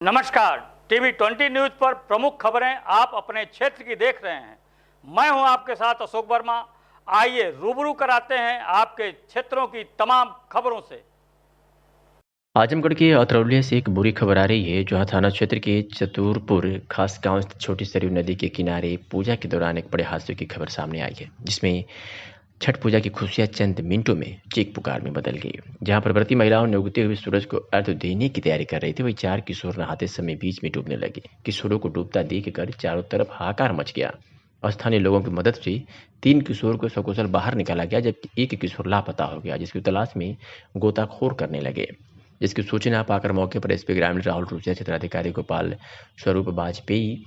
नमस्कार, TV 20 news पर प्रमुख खबरें आप अपने क्षेत्र की देख रहे हैं। मैं हूं आपके साथ अशोक वर्मा। आइए रूबरू कराते हैं आपके क्षेत्रों की तमाम खबरों से। आजमगढ़ के अतरौलिया से एक बुरी खबर आ रही है, जहां थाना क्षेत्र के चतुरपुर खास गांव स्थित छोटी सरयू नदी के किनारे पूजा के दौरान एक बड़े हादसे की खबर सामने आई है, जिसमें छठ पूजा की खुशियां चंद मिनटों में चीख पुकार में बदल गई। जहां पर व्रती महिलाओं ने उगते हुए सूरज को अर्घ्य देने की तैयारी कर रही थी, वही 4 किशोर नहाते समय बीच में डूबने लगे। किशोरों को डूबता देखकर चारों तरफ हाहाकार मच गया और स्थानीय लोगों की मदद से 3 किशोर को सकुशल बाहर निकाला गया, जबकि एक किशोर लापता हो गया, जिसकी तलाश में गोताखोर करने लगे। जिसकी सूचना पाकर मौके पर एसपी ग्रामीण राहुल रूसिया, क्षेत्राधिकारी गोपाल स्वरूप वाजपेयी,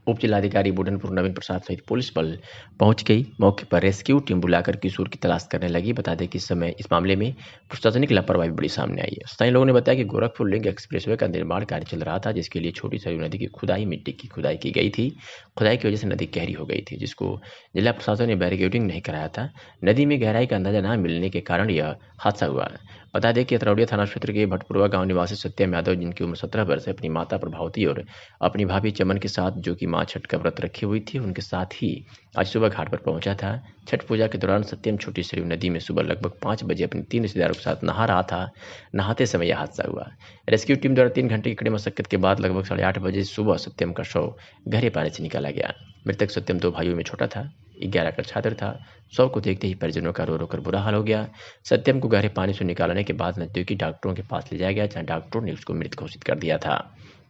उप जिलाधिकारी बुढ़नपुर नवीन प्रसाद सहित पुलिस बल पहुंच गई। मौके पर रेस्क्यू टीम बुलाकर किशोर की तलाश करने लगी। बता दें कि इस समय इस मामले में प्रशासनिक लापरवाही बड़ी सामने आई है। स्थानीय लोगों ने बताया कि गोरखपुर लिंक एक्सप्रेसवे का निर्माण कार्य चल रहा था, जिसके लिए छोटी सरयू नदी की मिट्टी की खुदाई की गई थी। खुदाई की वजह से नदी गहरी हो गई थी, जिसको जिला प्रशासन ने बैरिकेडिंग नहीं कराया था। नदी में गहराई का अंदाजा न मिलने के कारण यह हादसा हुआ। बता दें कि अतरौलिया थाना क्षेत्र के भटपुरवा गांव निवासी सत्यम यादव, जिनकी उम्र 17 वर्ष है, अपनी माता प्रभावती और अपनी भाभी चमन के साथ, जो कि मां छठ का व्रत रखी हुई थी, उनके साथ ही आज सुबह घाट पर पहुंचा था। छठ पूजा के दौरान सत्यम छोटी सरयू नदी में सुबह लगभग 5 बजे अपने 3 रिश्तेदारों के साथ नहा रहा था। नहाते समय यह हादसा हुआ। रेस्क्यू टीम द्वारा 3 घंटे की कड़ी मशक्कत के बाद लगभग 8:30 बजे सुबह सत्यम का शव गहरे पानी से निकाला गया। मृतक सत्यम 2 भाइयों में छोटा था, 11 का छात्र था। शव को देखते ही परिजनों का रो रो कर बुरा हाल हो गया। सत्यम को गहरे पानी से निकालने के बाद नजदीकी डॉक्टरों के पास ले जाया गया, जहां डॉक्टरों ने उसको मृत घोषित कर दिया था।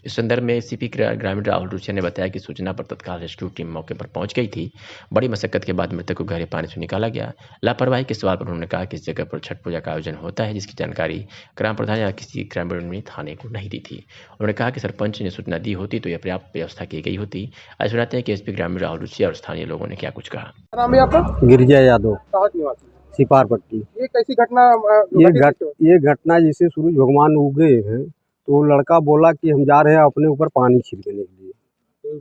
इस संदर्भ में सीपी ग्रामीण राहुल रूसिया ने बताया कि सूचना पर तत्काल रेस्क्यू टीम मौके पर पहुंच गई थी। बड़ी मशक्कत के बाद मृतक को गहरे पानी से निकाला गया। लापरवाही के सवाल पर उन्होंने कहा कि इस जगह पर छठ पूजा का आयोजन होता है, जिसकी जानकारी ग्राम प्रधान या किसी ग्रामीण ने थाने को नहीं दी थी। उन्होंने कहा कि सरपंच ने सूचना दी होती तो यह पर्याप्त व्यवस्था की गई होती। आज सुनाते हैं कि एसपी ग्रामीण राहुल रूसिया और स्थानीय लोगों ने क्या कुछ कहा। नाम है आपका? गिरिजा यादव, कहाँ के निवासी? सिपार पट्टी। ये कैसी घटना ये घटना जैसे सूरज भगवान उगे हैं, तो वो लड़का बोला कि हम जा रहे हैं अपने ऊपर पानी छिड़कने के लिए।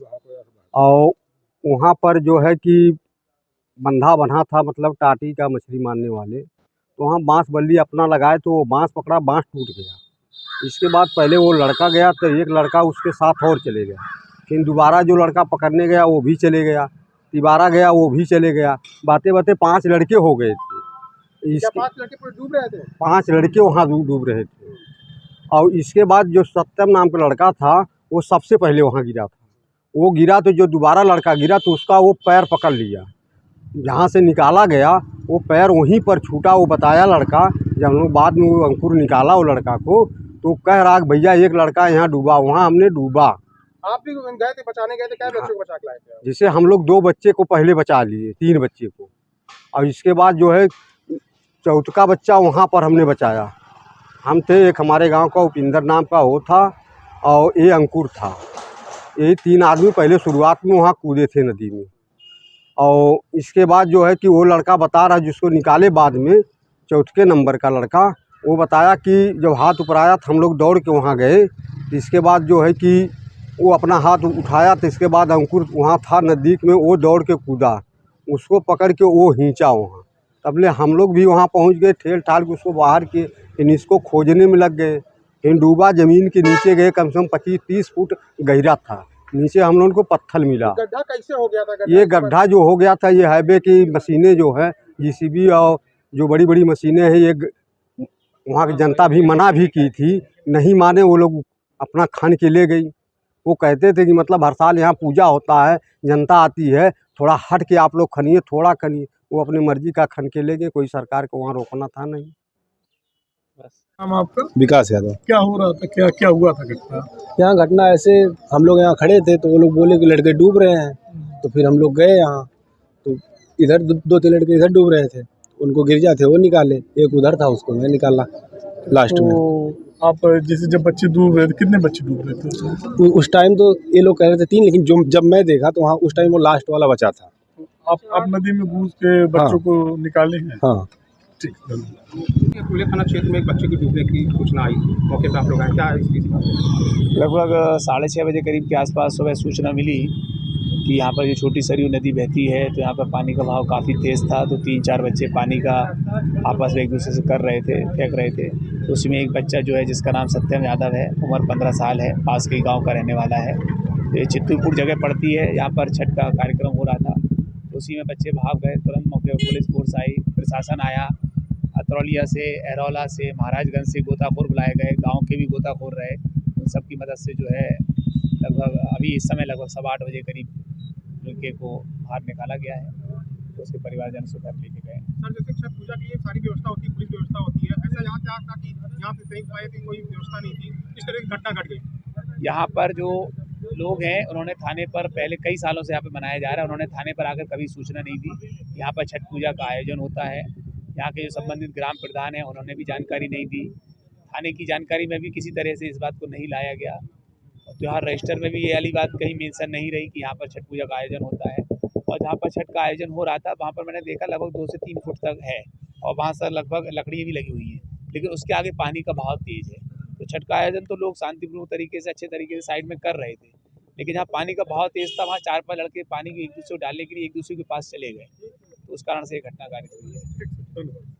और वहाँ पर जो है कि बंधा बना था, मतलब टाटी का मछली मारने वाले, तो वहाँ बांस बल्ली अपना लगाए तो वो बांस पकड़ा, बांस टूट गया। इसके बाद पहले वो लड़का गया तो एक लड़का उसके साथ और चले गया। फिर दोबारा जो लड़का पकड़ने गया वो भी चले गया, तिबारा गया वो भी चले गया। बातें बातें 5 लड़के हो गए थे। क्या 5 लड़के पूरे डूब रहे थे? 5 लड़के वहाँ डूब रहे थे। और इसके बाद जो सत्यम नाम का लड़का था, वो सबसे पहले वहाँ गिरा था। वो गिरा तो जो दोबारा लड़का गिरा तो उसका वो पैर पकड़ लिया। जहाँ से निकाला गया वो पैर वहीं पर छूटा। वो बताया लड़का, जब हम लोग बाद में वो अंकुर निकाला वो लड़का को, तो कह रहा कि भैया एक लड़का यहाँ डूबा, वहाँ हमने डूबा। आप भी गए थे, बचाने गए थे? क्या बच्चों को बचा के लाए थे? जिसे हम लोग 2 बच्चे को पहले बचा लिए, 3 बच्चे को, और इसके बाद जो है चौथा बच्चा वहाँ पर हमने बचाया। हम थे, एक हमारे गांव का उपिंदर नाम का वो था, और ये अंकुर था। ये 3 आदमी पहले शुरुआत में वहाँ कूदे थे नदी में। और इसके बाद जो है कि वो लड़का बता रहा, जिसको निकाले बाद में, चौथे नंबर का लड़का, वो बताया कि जब हाथ ऊपर आया तो हम लोग दौड़ के वहाँ गए। इसके बाद जो है कि वो अपना हाथ उठाया, तो इसके बाद अंकुर वहाँ था नज़दीक में, वो दौड़ के कूदा, उसको पकड़ के वो खींचा वहाँ। तबले हम लोग भी वहाँ पहुँच गए, ठेल ठाल के उसको बाहर किए, फिर इसको खोजने में लग गए। फिर डूबा ज़मीन के नीचे गए, कम से कम 25-30 फुट गहरा था। नीचे हम लोगों को पत्थर मिला। गड्ढा कैसे हो गया था? ये गड्ढा जो हो गया था, ये हाईवे की मशीनें जो है, जीसीबी और जो बड़ी बड़ी मशीनें हैं, ये वहाँ की जनता भी मना भी की थी, नहीं माने, वो लोग अपना खान के ले गई। वो कहते थे कि मतलब हर साल यहाँ पूजा होता है, जनता आती है, थोड़ा हट के आप लोग खनिए, थोड़ा खनिए। वो अपनी मर्जी का खन के ले गए, कोई सरकार को वहाँ रोकना था नहीं। नाम आपका? विकास यादव। क्या हो रहा था, क्या हुआ था घटना? यहाँ घटना ऐसे, हम लोग यहाँ खड़े थे तो वो लोग बोले कि लड़के डूब रहे हैं, तो फिर हम लोग गए यहाँ, तो इधर 2-3 लड़के इधर डूब रहे थे, उनको गिरजा थे वो निकाले, एक उधर था उसको मैं निकाला लास्ट में। तो आप जैसे जब बच्चे डूब रहे थे, कितने बच्चे डूब रहे थे उस टाइम? तो ये लोग कह रहे थे 3, लेकिन जब मैं देखा तो वहाँ उस टाइम वो लास्ट वाला बचा था। आप नदी में घुस के बच्चों को निकाले हैं? हाँ। ठीक। पूरे थाना क्षेत्र में एक बच्चे की डूबने की सूचना आई, मौके पर आप लोग आए, क्या है इसकी? लगभग 6:30 बजे करीब के आसपास सुबह सूचना मिली कि यहाँ पर जो छोटी सरयू नदी बहती है, तो यहाँ पर पानी का बहाव काफ़ी तेज़ था। तो 3-4 बच्चे पानी का आपस में एक दूसरे से कर रहे थे, फेंक रहे थे। तो उसी में एक बच्चा जो है जिसका नाम सत्यम यादव है, उम्र 15 साल है, पास के गांव का रहने वाला है। तो ये चित्तूरपुर जगह पड़ती है, यहाँ पर छठ का कार्यक्रम हो रहा था, तो उसी में बच्चे भाग गए। तुरंत मौके पर पुलिस फोर्स आई, प्रशासन आया, अतरौलिया से, एरौला से, महाराजगंज से गोताखोर बुलाए गए, गाँव के भी गोताखोर रहे। उन सब की मदद से जो है लगभग अभी इस समय लगभग 8:15 बजे करीब लड़के को बाहर निकाला गया है, तो उसके परिवारजन से घर लेके गए। सर, जैसे छठ पूजा की ये सारी व्यवस्था होती है, पुलिस व्यवस्था होती है, ऐसा यहाँ क्या था कि यहाँ पे कहीं पाए कि कोई व्यवस्था नहीं थी, इस तरह की घटना घट गई? यहाँ पर जो लोग हैं उन्होंने थाने पर पहले कई सालों से यहाँ पे मनाया जा रहा है, उन्होंने थाने पर आकर कभी सूचना नहीं दी। यहाँ पर छठ पूजा का आयोजन होता है, यहाँ के जो संबंधित ग्राम प्रधान हैं उन्होंने भी जानकारी नहीं दी। थाने की जानकारी में भी किसी तरह से इस बात को नहीं लाया गया। त्योहार रजिस्टर में भी ये वाली बात कहीं मेंशन नहीं रही कि यहाँ पर छठ पूजा का आयोजन होता है। और जहाँ पर छठ का आयोजन हो रहा था वहाँ पर मैंने देखा लगभग 2 से 3 फुट तक है, और वहाँ से लगभग लकड़ियाँ भी लगी हुई हैं, लेकिन उसके आगे पानी का बहाव तेज़ है। तो छठ का आयोजन तो लोग शांतिपूर्ण तरीके से, अच्छे तरीके से साइड में कर रहे थे, लेकिन जहाँ पानी का बहाव तेज़ था वहाँ 4-5 लड़के पानी को एक दूसरे को डालने के लिए एक दूसरे के पास चले गए, तो उस कारण से ये घटना घटित हुई है।